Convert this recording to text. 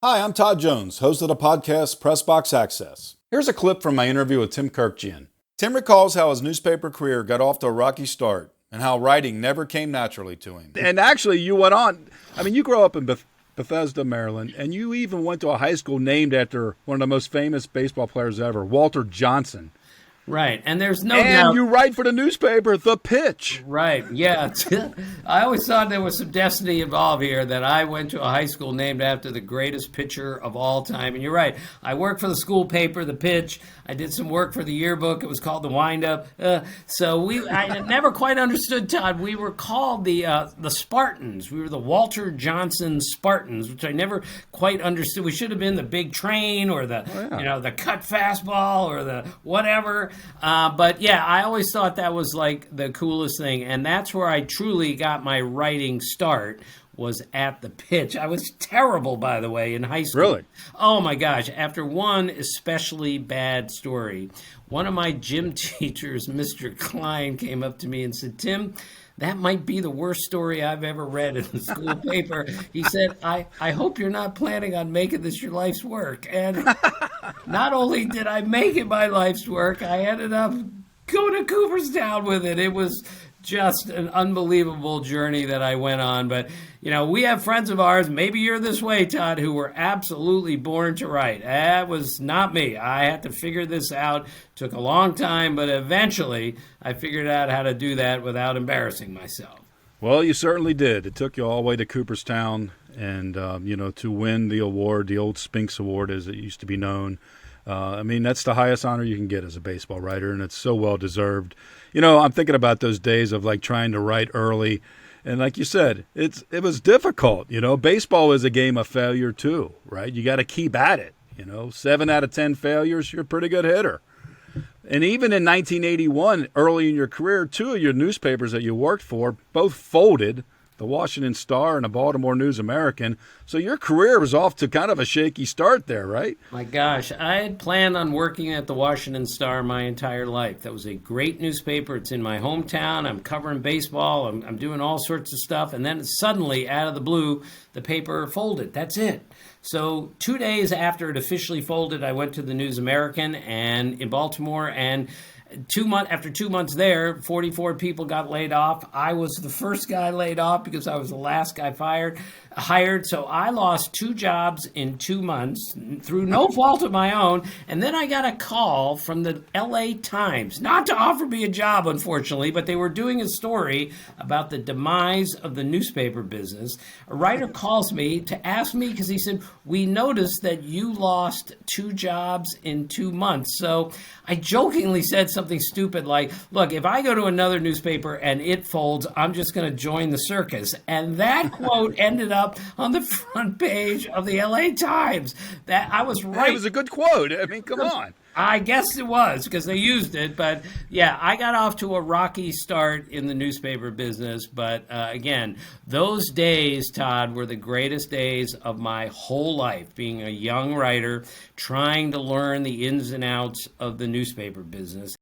Hi, I'm Todd Jones, host of the podcast Pressbox Access. Here's a clip from my interview with Tim Kurkjian. Tim recalls how his newspaper career got off to a rocky start and how writing never came naturally to him. And actually, you went on. You grew up in Bethesda, Maryland, and you even went to a high school named after one of the most famous baseball players ever, Walter Johnson. Right, and there's no doubt. And you write for the newspaper, The Pitch. Right, yeah. I always thought there was some destiny involved here, that I went to a high school named after the greatest pitcher of all time. And you're right, I worked for the school paper, The Pitch. I did some work for the yearbook. It was called The Windup. I never quite understood, Todd. We were called the Spartans. We were the Walter Johnson Spartans, which I never quite understood. We should have been the Big Train or the cut fastball or the whatever. But yeah, I always thought that was like the coolest thing. And that's where I truly got my writing start, was at The Pitch. I was terrible, by the way, in high school. Really? Oh my gosh. After one especially bad story, one of my gym teachers, Mr. Klein, came up to me and said, "Tim, that might be the worst story I've ever read in the school paper." He said, I hope you're not planning on making this your life's work. And not only did I make it my life's work, I ended up going to Cooperstown with it. It was just an unbelievable journey that I went on. But, we have friends of ours, maybe you're this way, Todd, who were absolutely born to write. That was not me. I had to figure this out. Took a long time, but eventually I figured out how to do that without embarrassing myself. Well, you certainly did. It took you all the way to Cooperstown and, to win the award, the old Spinks Award as it used to be known. That's the highest honor you can get as a baseball writer, and it's so well deserved. I'm thinking about those days of trying to write early, and like you said, it was difficult. Baseball is a game of failure too, right? You got to keep at it. 7 out of 10 failures, you're a pretty good hitter. And even in 1981, early in your career, two of your newspapers that you worked for both folded, the Washington Star and the Baltimore News American. So your career was off to kind of a shaky start there, right? My gosh, I had planned on working at the Washington Star my entire life. That was a great newspaper. It's in my hometown. I'm covering baseball. I'm doing all sorts of stuff. And then suddenly, out of the blue, the paper folded. That's it. So 2 days after it officially folded, I went to the News American and in Baltimore, and after 2 months there, 44 people got laid off. I was the first guy laid off because I was the last guy hired. So I lost 2 jobs in 2 months through no fault of my own. And then I got a call from the LA Times, not to offer me a job, unfortunately, but they were doing a story about the demise of the newspaper business. A writer calls me to ask me, because he said, "We noticed that you lost 2 jobs in 2 months." So I jokingly said something stupid like, "Look, if I go to another newspaper and it folds, I'm just going to join the circus." And that quote ended up on the front page of the LA Times. That I was right. It was a good quote. Come on. I guess it was, because they used it. But yeah, I got off to a rocky start in the newspaper business. But again, those days, Todd, were the greatest days of my whole life, being a young writer, trying to learn the ins and outs of the newspaper business.